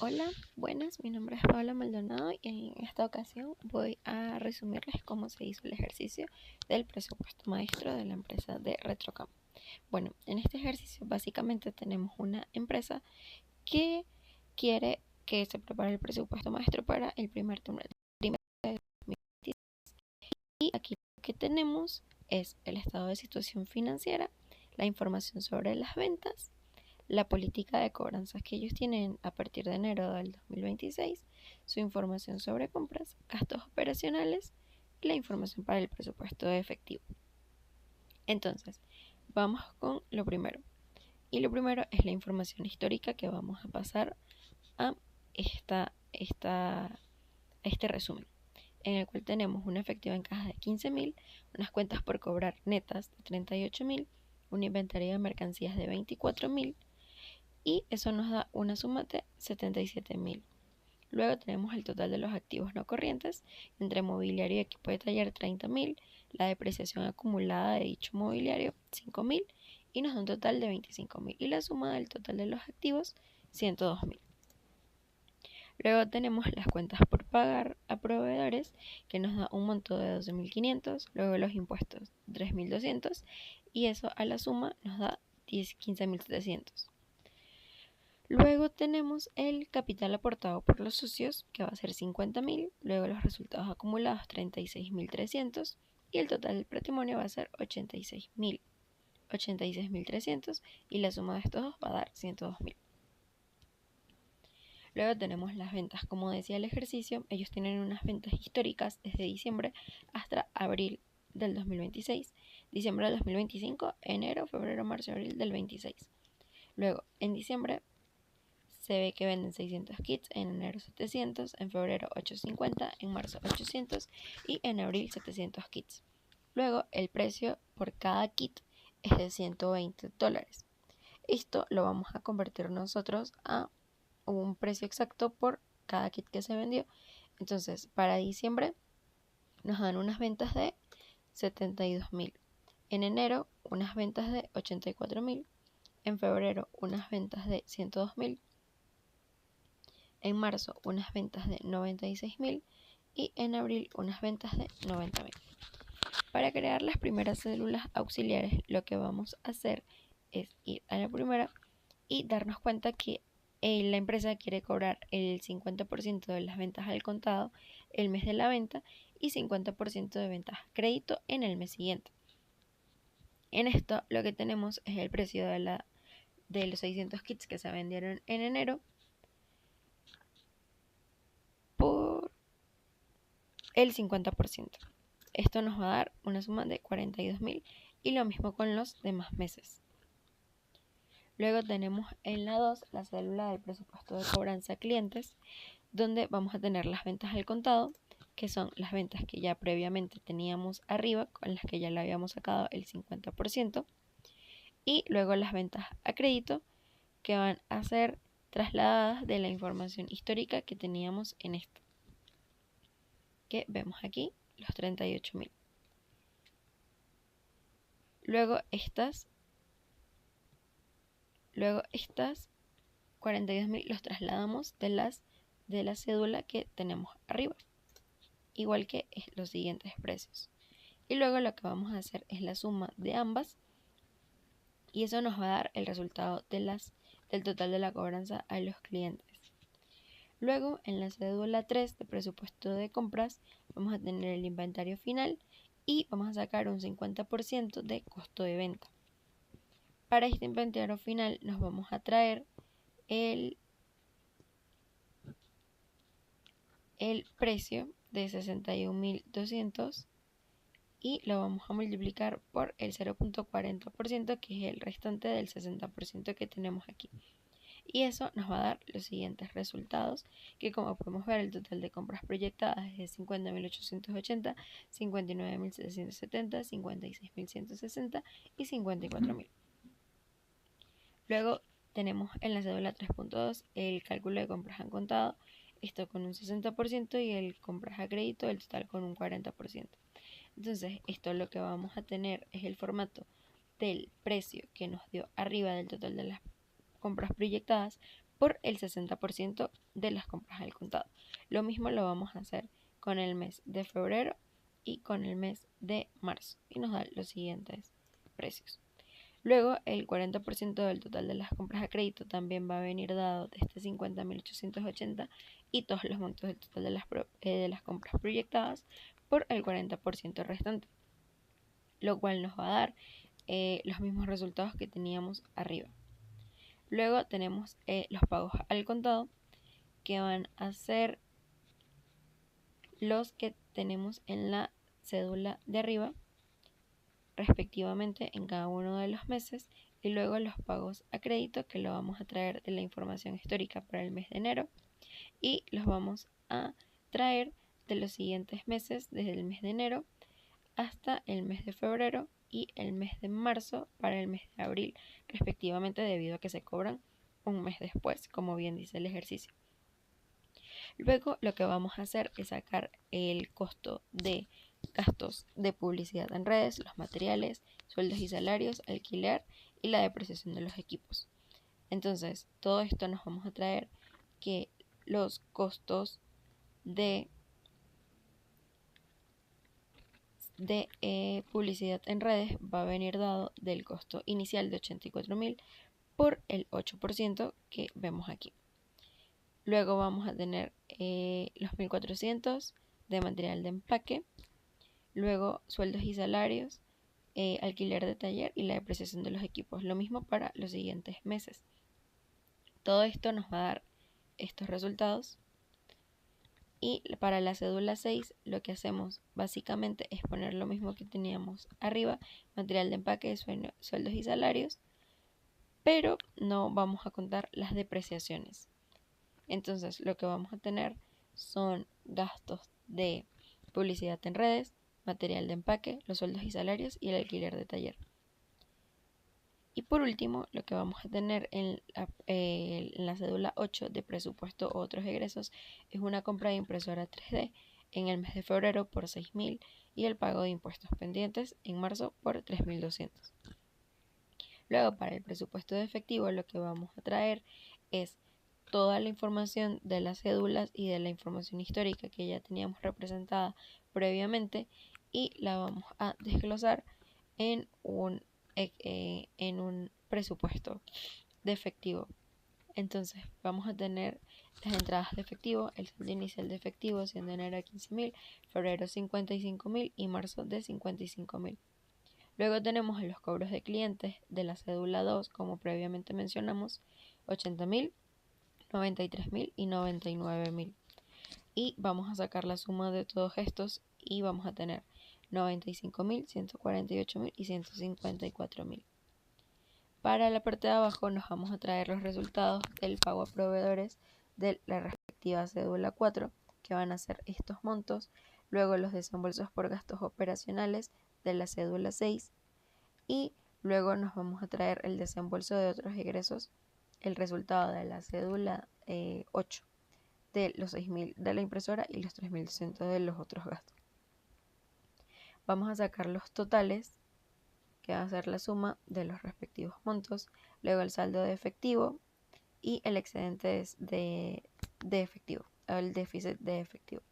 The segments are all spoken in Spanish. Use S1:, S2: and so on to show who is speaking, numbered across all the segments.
S1: Hola, buenas, mi nombre es Paola Maldonado y en esta ocasión voy a resumirles cómo se hizo el ejercicio del presupuesto maestro de la empresa de Retrocam. Bueno, en este ejercicio básicamente tenemos una empresa que quiere que se prepare el presupuesto maestro para el primer trimestre de 2026. Y aquí lo que tenemos es el estado de situación financiera, la información sobre las ventas, la política de cobranzas que ellos tienen a partir de enero del 2026, su información sobre compras, gastos operacionales y la información para el presupuesto efectivo. Entonces, vamos con lo primero. Y lo primero es la información histórica que vamos a pasar a este resumen, en el cual tenemos una efectiva en caja de 15.000, unas cuentas por cobrar netas de 38.000, un inventario de mercancías de 24.000, y eso nos da una suma de 77.000. Luego tenemos el total de los activos no corrientes, entre mobiliario y equipo de taller 30.000, la depreciación acumulada de dicho mobiliario 5.000 y nos da un total de 25.000 y la suma del total de los activos 102.000. Luego tenemos las cuentas por pagar a proveedores que nos da un monto de 12.500, luego los impuestos 3.200 y eso a la suma nos da 15.700. Luego tenemos el capital aportado por los socios, que va a ser 50.000, luego los resultados acumulados 36.300 y el total del patrimonio va a ser 86.300 y la suma de estos dos va a dar 102.000. Luego tenemos las ventas, como decía el ejercicio, ellos tienen unas ventas históricas desde diciembre hasta abril del 2026, diciembre del 2025, enero, febrero, marzo, abril del 26. Luego, en diciembre se ve que venden 600 kits, en enero 700, en febrero 850, en marzo 800 y en abril 700 kits. Luego el precio por cada kit es de $120. Esto lo vamos a convertir nosotros a un precio exacto por cada kit que se vendió. Entonces para diciembre nos dan unas ventas de 72.000, en enero unas ventas de 84.000, en febrero unas ventas de 102.000, en marzo unas ventas de 96.000 y en abril unas ventas de 90.000. Para crear las primeras células auxiliares, lo que vamos a hacer es ir a la primera y darnos cuenta que la empresa quiere cobrar el 50% de las ventas al contado el mes de la venta y 50% de ventas a crédito en el mes siguiente. En esto lo que tenemos es el precio de los 600 kits que se vendieron en enero por el 50%. Esto nos va a dar una suma de 42.000 y lo mismo con los demás meses. Luego tenemos en la 2 la célula del presupuesto de cobranza a clientes, donde vamos a tener las ventas al contado, que son las ventas que ya previamente teníamos arriba, con las que ya le habíamos sacado el 50%, y luego las ventas a crédito, que van a ser trasladadas de la información histórica que teníamos en esto, que vemos aquí los 38.000. Luego estas 42.000 los trasladamos de la cédula que tenemos arriba, igual que los siguientes precios. Y luego lo que vamos a hacer es la suma de ambas y eso nos va a dar el resultado del total de la cobranza a los clientes. Luego en la cédula 3 de presupuesto de compras vamos a tener el inventario final y vamos a sacar un 50% de costo de venta. Para este inventario final nos vamos a traer el precio de 61.200 y lo vamos a multiplicar por el 0.40%, que es el restante del 60% que tenemos aquí. Y eso nos va a dar los siguientes resultados, que como podemos ver el total de compras proyectadas es de 50.880, 59.770, 56.160 y 54.000. Luego tenemos en la cédula 3.2 el cálculo de compras en contado, esto con un 60% y el compras a crédito, el total con un 40%. Entonces esto lo que vamos a tener es el formato del precio que nos dio arriba del total de las compras proyectadas, por el 60% de las compras al contado. Lo mismo lo vamos a hacer con el mes de febrero y con el mes de marzo y nos da los siguientes precios. Luego, el 40% del total de las compras a crédito también va a venir dado de este 50.880 y todos los montos del total de las compras proyectadas por el 40% restante, lo cual nos va a dar los mismos resultados que teníamos arriba. Luego tenemos los pagos al contado, que van a ser los que tenemos en la cédula de arriba, respectivamente en cada uno de los meses, y luego los pagos a crédito, que lo vamos a traer de la información histórica para el mes de enero, y los vamos a traer de los siguientes meses, desde el mes de enero hasta el mes de febrero y el mes de marzo para el mes de abril, respectivamente, debido a que se cobran un mes después, como bien dice el ejercicio. Luego lo que vamos a hacer es sacar el costo de gastos de publicidad en redes, los materiales, sueldos y salarios, alquiler y la depreciación de los equipos. Entonces, todo esto nos vamos a traer que los costos de publicidad en redes va a venir dado del costo inicial de 84.000 por el 8% que vemos aquí. Luego vamos a tener los 1.400 de material de empaque, luego sueldos y salarios, alquiler de taller y la depreciación de los equipos. Lo mismo para los siguientes meses. Todo esto nos va a dar estos resultados. Y para la cédula 6 lo que hacemos básicamente es poner lo mismo que teníamos arriba, material de empaque, sueldos y salarios, pero no vamos a contar las depreciaciones. Entonces lo que vamos a tener son gastos de publicidad en redes, material de empaque, los sueldos y salarios y el alquiler de taller. Y por último, lo que vamos a tener en la cédula 8 de presupuesto o otros egresos es una compra de impresora 3D en el mes de febrero por 6.000 y el pago de impuestos pendientes en marzo por 3.200. Luego, para el presupuesto de efectivo, lo que vamos a traer es toda la información de las cédulas y de la información histórica que ya teníamos representada previamente y la vamos a desglosar en un presupuesto de efectivo. Entonces vamos a tener las entradas de efectivo, el saldo inicial de efectivo siendo enero de 15.000, febrero 55.000 y marzo de 55.000. Luego tenemos los cobros de clientes de la cédula 2, como previamente mencionamos, 80.000, 93.000 y 99.000. Y vamos a sacar la suma de todos estos y vamos a tener 95.000, 148.000 y 154.000. Para la parte de abajo nos vamos a traer los resultados del pago a proveedores de la respectiva cédula 4, que van a ser estos montos, luego los desembolsos por gastos operacionales de la cédula 6 y luego nos vamos a traer el desembolso de otros egresos, el resultado de la cédula 8 de los 6.000 de la impresora y los 3.200 de los otros gastos. Vamos a sacar los totales, que va a ser la suma de los respectivos montos, luego el saldo de efectivo y el excedente de efectivo, o el déficit de efectivo.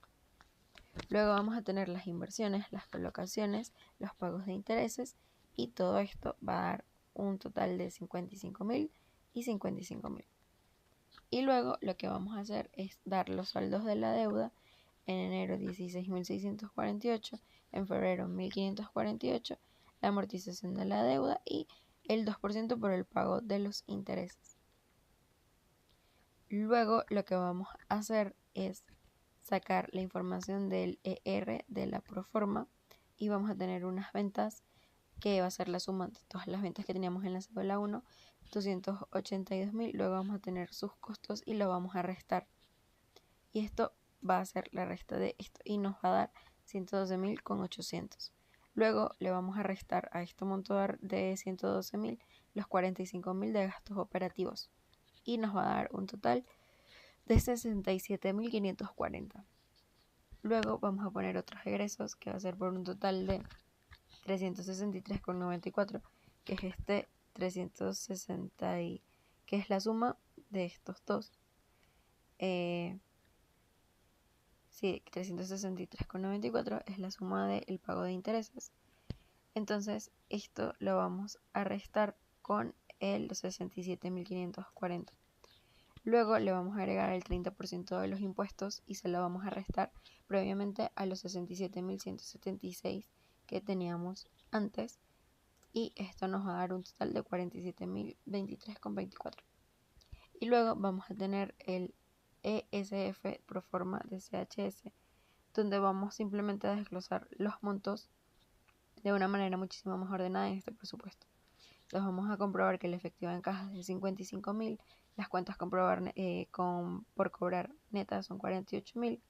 S1: Luego vamos a tener las inversiones, las colocaciones, los pagos de intereses y todo esto va a dar un total de 55.000 y 55.000. Y luego lo que vamos a hacer es dar los saldos de la deuda. En enero 16.648, en febrero 1.548, la amortización de la deuda y el 2% por el pago de los intereses. Luego lo que vamos a hacer es sacar la información del ER de la proforma y vamos a tener unas ventas que va a ser la suma de todas las ventas que teníamos en la cédula 1, 282.000. Luego vamos a tener sus costos y lo vamos a restar. Y esto va a ser la resta de esto y nos va a dar 112.800. Luego le vamos a restar a este monto de 112.000 los 45.000 de gastos operativos y nos va a dar un total de 67.540. Luego vamos a poner otros egresos que va a ser por un total de 363,94, que es este 360 que es la suma de estos dos. Sí, 363,94 es la suma del pago de intereses. Entonces, esto lo vamos a restar con el 67.540. Luego le vamos a agregar el 30% de los impuestos y se lo vamos a restar previamente a los 67.176 que teníamos antes. Y esto nos va a dar un total de 47.023,24. Y luego vamos a tener el ESF pro forma de CHS, donde vamos simplemente a desglosar los montos de una manera muchísimo más ordenada en este presupuesto. Entonces vamos a comprobar que el efectivo en caja es de 55.000, las cuentas por cobrar netas son 48.000,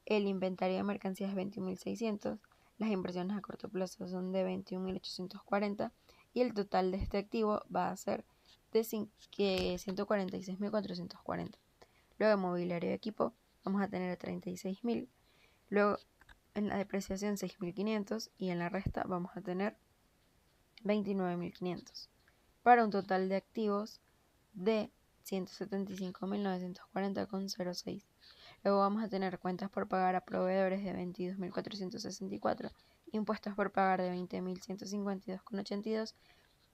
S1: el inventario de mercancías es 21.600, las inversiones a corto plazo son de 21.840 y el total de este activo va a ser de 146.440. Luego, mobiliario de equipo, vamos a tener 36.000. Luego, en la depreciación, 6.500. Y en la resta, vamos a tener 29.500. Para un total de activos de 175.940,06. Luego vamos a tener cuentas por pagar a proveedores de 22.464. Impuestos por pagar de 20.152,82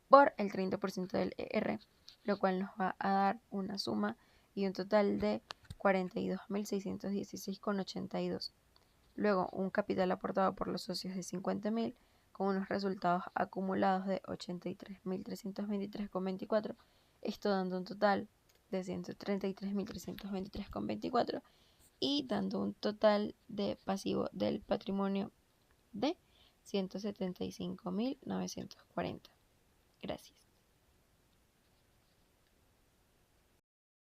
S1: por el 30% del ER, lo cual nos va a dar una suma y un total de 42.616,82. Luego, un capital aportado por los socios de 50.000, con unos resultados acumulados de 83.323,24, esto dando un total de 133.323,24 y dando un total de pasivo del patrimonio de 175.940. Gracias.